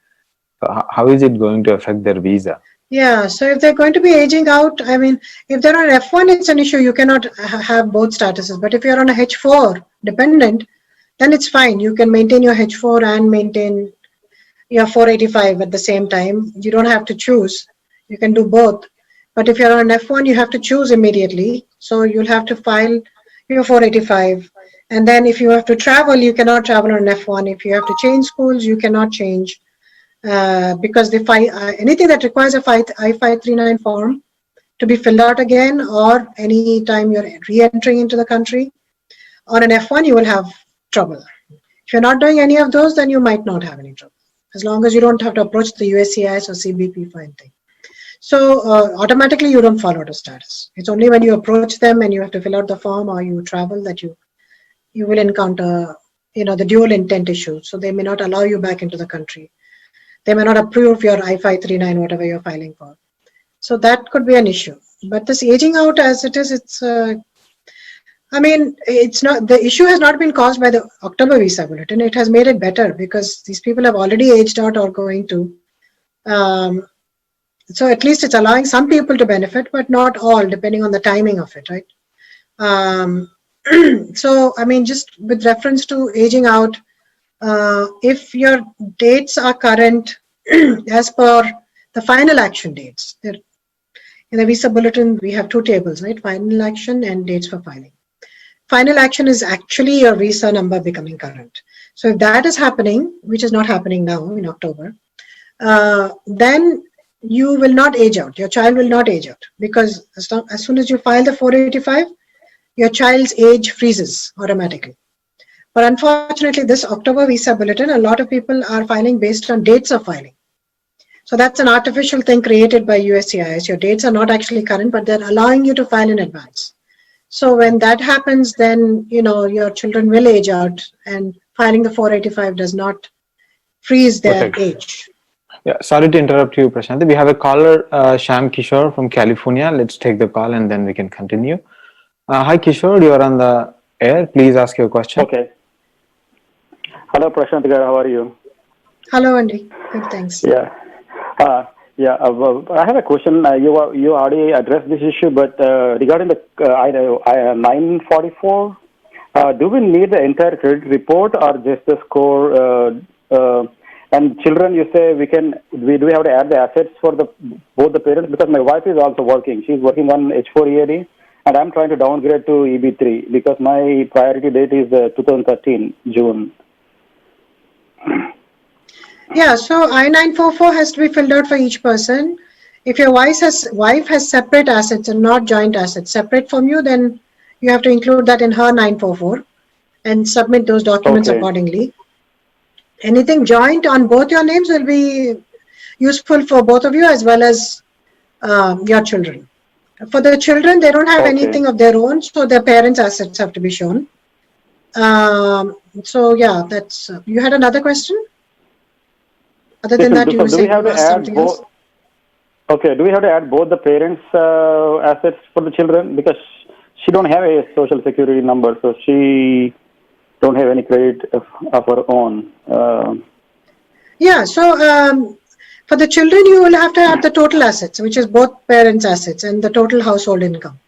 A: So how is it going to affect their visa?
B: Yeah, so if they're going to be aging out, I mean, if they're on F1, it's an issue. You cannot have both statuses. But if you're on a H4 dependent, then it's fine. You can maintain your H4 and maintain your 485 at the same time. You don't have to choose. You can do both. But if you're on F1, you have to choose immediately. So you'll have to file your 485. And then if you have to travel, you cannot travel on F1. If you have to change schools, you cannot change. Because anything that requires a I-539 form to be filled out again, or any time you're re-entering into the country, on an F1 you will have trouble. If If you're not doing any of those, then you might not have any trouble, as long as you don't have to approach the USCIS or CBP for anything. So automatically you don't fall out of status. It's only when you approach them and you have to fill out the form or you travel that you will encounter, the dual intent issue. So they may not allow you back into the country. They may not approve your I-539, whatever you're filing for. So that could be an issue. But this aging out as it is, it's not, the issue has not been caused by the October visa bulletin. It has made it better because these people have already aged out or going to. So at least it's allowing some people to benefit, but not all, depending on the timing of it, right? So, just with reference to aging out, if your dates are current as per the final action dates, in the visa bulletin, we have two tables, right? Final action and dates for filing. Final action is actually your visa number becoming current. So if that is happening, which is not happening now in October, then you will not age out. Your child will not age out because as soon as you file the 485, your child's age freezes automatically. But unfortunately, this October visa bulletin, a lot of people are filing based on dates of filing. So that's an artificial thing created by USCIS. Your dates are not actually current, but they're allowing you to file in advance. So when that happens, then, your children will age out, and filing the 485 does not freeze their age.
A: Yeah, sorry to interrupt you, Prashanti. We have a caller, Sham Kishore from California. Let's take the call and then we can continue. Hi, Kishore, you are on the air. Please ask your question.
D: Okay. Hello, Prashanti. How are you?
B: Hello, Andy. Good, thanks.
D: Yeah. I have a question. You already addressed this issue, but regarding the 944, do we need the entire credit report or just the score? And children, you say do we have to add the assets for both the parents? Because my wife is also working. She's working on H4 EAD, and I'm trying to downgrade to EB3 because my priority date is 2013 June.
B: Yeah, so I-944 has to be filled out for each person. If your wife has separate assets and not joint assets, separate from you, then you have to include that in her 944 and submit those documents accordingly. Anything joint on both your names will be useful for both of you as well as your children. For the children, they don't have anything of their own, so their parents' assets have to be shown. So yeah, that's. You had another question? Other than that, you were saying something else.
D: Okay, do we have to add both the parents' assets for the children? Because she don't have a social security number, so she don't have any credit of her own.
B: Yeah, so for the children, you will have to have the total assets, which is both parents' assets and the total household income.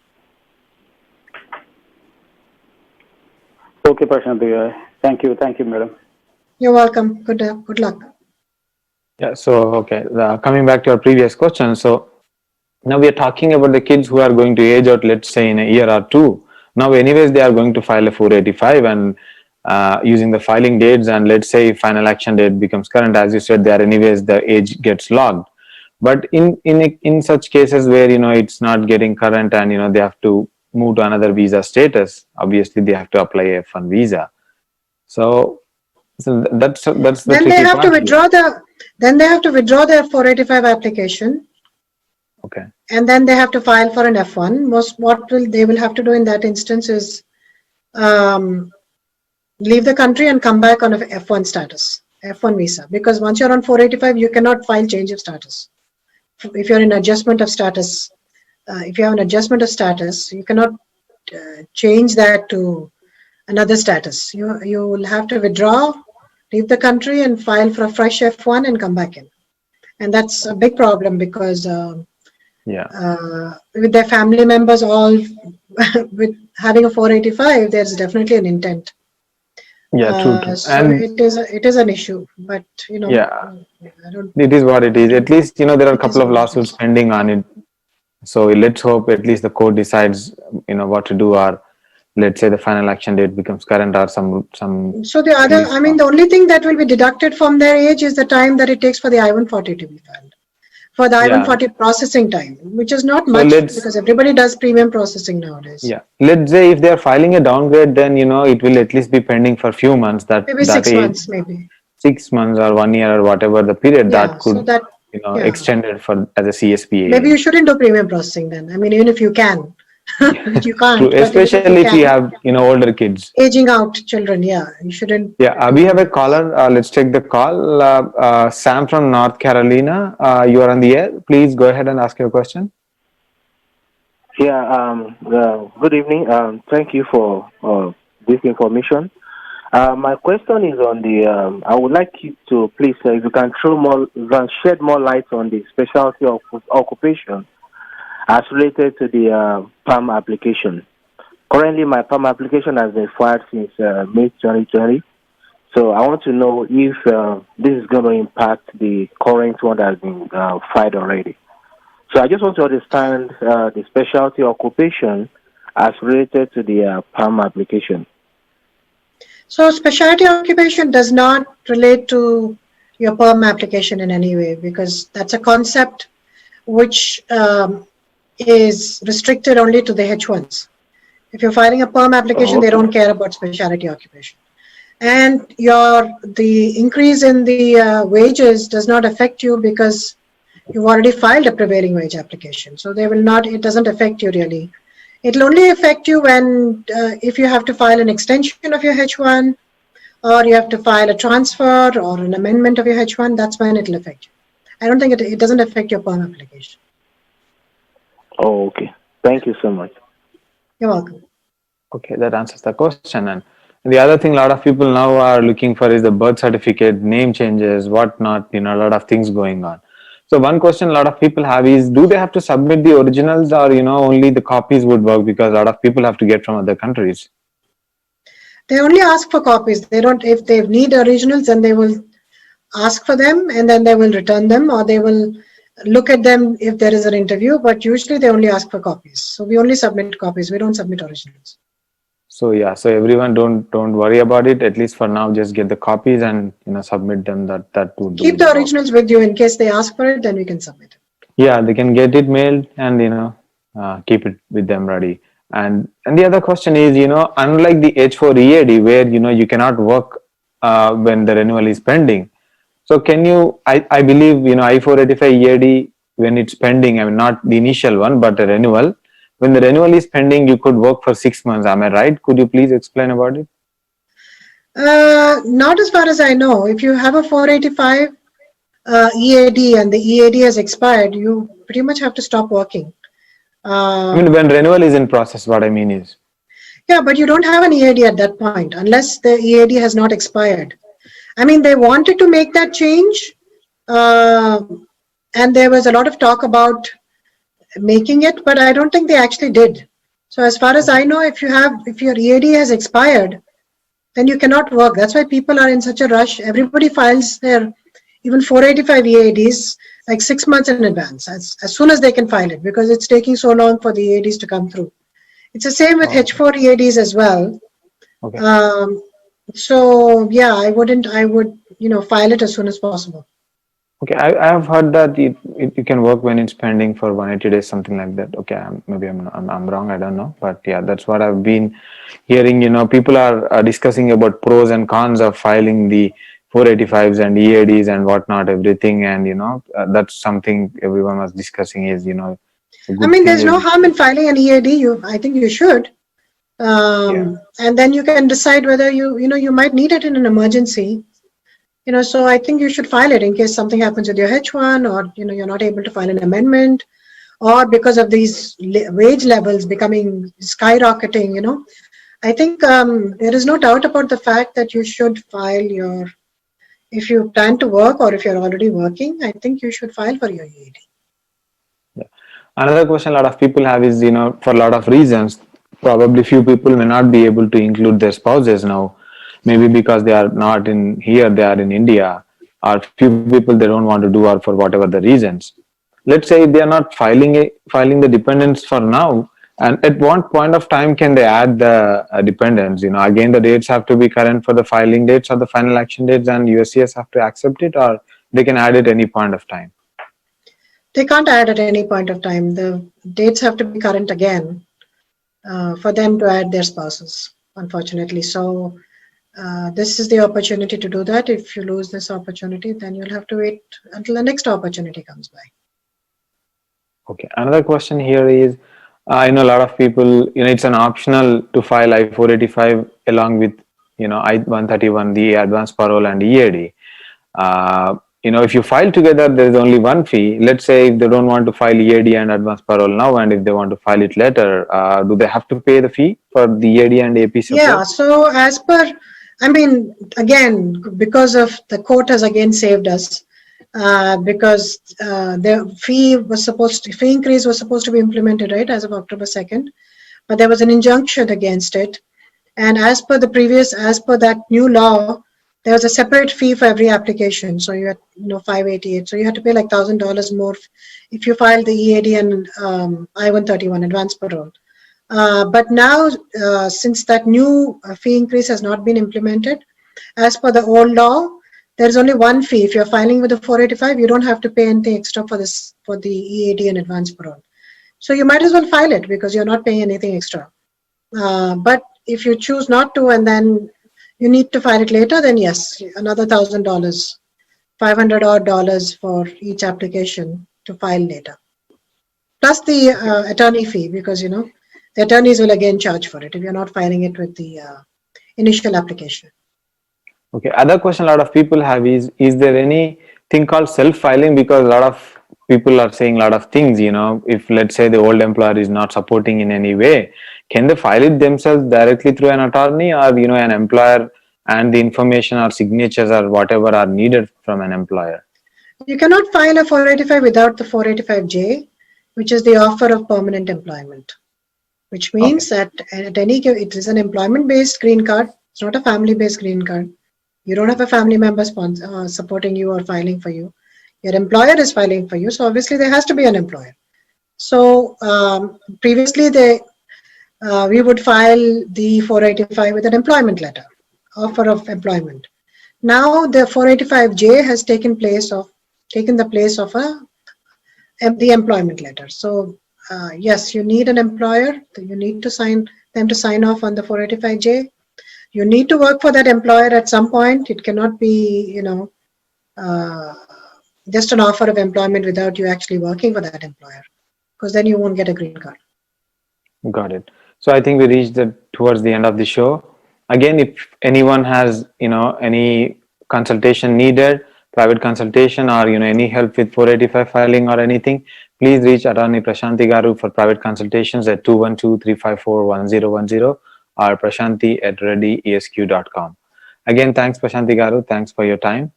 D: Okay, Prashanti. Thank you, madam.
B: You're welcome. Good luck.
A: Yeah, so coming back to our previous question, so now we are talking about the kids who are going to age out, let's say in a year or two. Now anyways they are going to file a 485 and using the filing dates, and let's say if final action date becomes current, as you said, there anyways the age gets logged. But in such cases where it's not getting current and they have to move to another visa status, obviously they have to apply a F1 visa. So that's the
B: then they have to withdraw then they have to withdraw their 485 application.
A: Okay.
B: And then they have to file for an F1. They will have to do in that instance is leave the country and come back on a F1 status, F1 visa. Because once you're on 485, you cannot file change of status. If you're in adjustment of status, if you have an adjustment of status, you cannot change that to another status. You will have to withdraw, leave the country and file for a fresh F1 and come back in. And that's a big problem because with their family members all with having a 485, there's definitely an intent.
A: Yeah, true.
B: So and it is an issue, but
A: it is what it is. At least there are a couple of lawsuits pending on it. So let's hope at least the court decides what to do, or let's say the final action date becomes current or some.
B: So the other, the only thing that will be deducted from their age is the time that it takes for the I-140 to be filed. for the
A: Yeah.
B: I-140 processing time, which is not
A: So
B: much
A: let's-
B: because everybody does premium processing nowadays.
A: Yeah. Let's say if they are filing a downgrade, then it will at least be pending for a few months.
B: Maybe
A: That
B: 6
A: is
B: months, maybe.
A: 6 months or 1 year or whatever the period
B: Yeah,
A: that could
B: so that, yeah.
A: extended for as a CSPA.
B: Maybe you shouldn't do premium processing then. I mean, even if you can, which you can't.
A: True,
B: but even
A: especially if you
B: can,
A: have older kids.
B: aging out children, yeah, you shouldn't.
A: Yeah, we have a caller. Let's take the call. Sam from North Carolina. You are on the air. Please go ahead and ask your question.
E: Yeah, good evening. Thank you for this information. My question is on the, I would like you to please, if you can shed more light on the specialty of occupation as related to the PAM application. Currently, my PAM application has been filed since May 2020. So I want to know if this is going to impact the current one that has been filed already. So I just want to understand the specialty occupation as related to the PAM application.
B: So specialty occupation does not relate to your PERM application in any way, because that's a concept which is restricted only to the H1s. If you're filing a PERM application, they don't care about specialty occupation. And the increase in the wages does not affect you because you've already filed a prevailing wage application. So it doesn't affect you really. It'll only affect you when, if you have to file an extension of your H1, or you have to file a transfer or an amendment of your H1, that's when it'll affect you. I don't think it doesn't affect your PERM application.
E: Oh, okay. Thank you so much.
B: You're welcome.
A: Okay, that answers the question. And the other thing a lot of people now are looking for is the birth certificate, name changes, whatnot, a lot of things going on. So one question a lot of people have is, do they have to submit the originals, or, only the copies would work, because a lot of people have to get from other countries?
B: They only ask for copies. They don't, if they need originals, then they will ask for them and then they will return them, or they will look at them if there is an interview, but usually they only ask for copies. So we only submit copies. We don't submit originals.
A: So yeah, so everyone don't worry about it. At least for now, just get the copies and submit them. That would
B: keep the originals with you in case they ask for it. Then we can submit it.
A: Yeah, they can get it mailed and keep it with them ready. And the other question is, unlike the H4 EAD where you cannot work when the renewal is pending. So can you? I believe I-485 EAD, when it's pending, I mean not the initial one but the renewal. When the renewal is pending, you could work for 6 months. Am I right? Could you please explain about it?
B: Not as far as I know. If you have a 485 EAD and the EAD has expired, you pretty much have to stop working.
A: I mean, when renewal is in process, what I mean is.
B: Yeah, but you don't have an EAD at that point unless the EAD has not expired. I mean, they wanted to make that change, and there was a lot of talk about making it, but I don't think they actually did. So as far as I know, if your EAD has expired, then you cannot work. That's why people are in such a rush. Everybody files their even 485 EADs like 6 months in advance, as soon as they can file it, because it's taking so long for the EADs to come through. It's the same with H4 EADs as well.
A: Okay.
B: So yeah, I would file it as soon as possible.
A: Okay, I have heard that you can work when it's pending for 180 days, something like that. Okay, maybe I'm wrong, I don't know, but yeah, that's what I've been hearing. People are discussing about pros and cons of filing the 485s and EADs and whatnot, everything, and that's something everyone was discussing. Is
B: I mean, there's no harm in filing an EAD. I think you should, and then you can decide whether you might need it in an emergency. So I think you should file it in case something happens with your H1, or you're not able to file an amendment, or because of these wage levels becoming skyrocketing. I think there is no doubt about the fact that you should file if you plan to work or if you're already working, I think you should file for your EAD.
A: Yeah. Another question a lot of people have is, for a lot of reasons, probably few people may not be able to include their spouses now. Maybe because they are not in here, they are in India, or few people they don't want to do, or for whatever the reasons. Let's say they are not filing the dependents for now, and at what point of time can they add the dependents? Again, the dates have to be current for the filing dates or the final action dates, and USCIS have to accept it, or they can add it any point of time.
B: They can't add at any point of time. The dates have to be current again for them to add their spouses, unfortunately. So this is the opportunity to do that. If you lose this opportunity, then you'll have to wait until the next opportunity comes by.
A: Okay. Another question here is, I know a lot of people, it's an optional to file I-485 along with, I-131, the advance parole and EAD. If you file together, there is only one fee. Let's say if they don't want to file EAD and advance parole now, and if they want to file it later, do they have to pay the fee for the EAD and AP separate?
B: Yeah. So as per, again, because of the court has again saved us, because the fee increase was supposed to be implemented, right, as of October 2nd, but there was an injunction against it. And as per that new law, there was a separate fee for every application. So you had, $588. So you had to pay like $1,000 more if you filed the EAD and I-131 advance parole. But now, since that new fee increase has not been implemented, as per the old law, there's only one fee. If you're filing with the 485, you don't have to pay anything extra for the EAD and advance parole. So you might as well file it because you're not paying anything extra. But if you choose not to and then you need to file it later, then yes, another $1,000, $500 odd for each application to file later. Plus the attorney fee, because the attorneys will again charge for it if you're not filing it with the initial application.
A: Okay. Other question a lot of people have is there anything called self-filing? Because a lot of people are saying a lot of things, if let's say the old employer is not supporting in any way, can they file it themselves directly through an attorney, or, an employer and the information or signatures or whatever are needed from an employer?
B: You cannot file a 485 without the 485J, which is the offer of permanent employment, which means that it is an employment-based green card. It's not a family-based green card. You don't have a family member supporting you or filing for you. Your employer is filing for you. So obviously there has to be an employer. So previously we would file the 485 with an employment letter, offer of employment. Now the 485J has taken the place of the employment letter. So yes, you need an employer. You need to sign off on the 485J. You need to work for that employer at some point. It cannot be, just an offer of employment without you actually working for that employer, because then you won't get a green card.
A: Got it. So I think we reached towards the end of the show. Again, if anyone has, any consultation needed, private consultation, or, any help with 485 filing or anything, please reach Attorney Prashanthi Garu for private consultations at 212-354-1010 or prashanthi@reddyesq.com. Again, thanks Prashanthi Garu. Thanks for your time.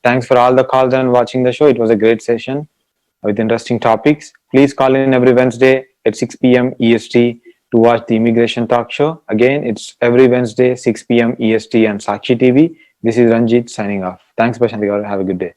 A: Thanks for all the calls and watching the show. It was a great session with interesting topics. Please call in every Wednesday at 6 p.m. EST to watch the Immigration Talk Show. Again, it's every Wednesday, 6 p.m. EST on Sakshi TV. This is Ranjit signing off. Thanks, Prashanthi Garu. Have a good day.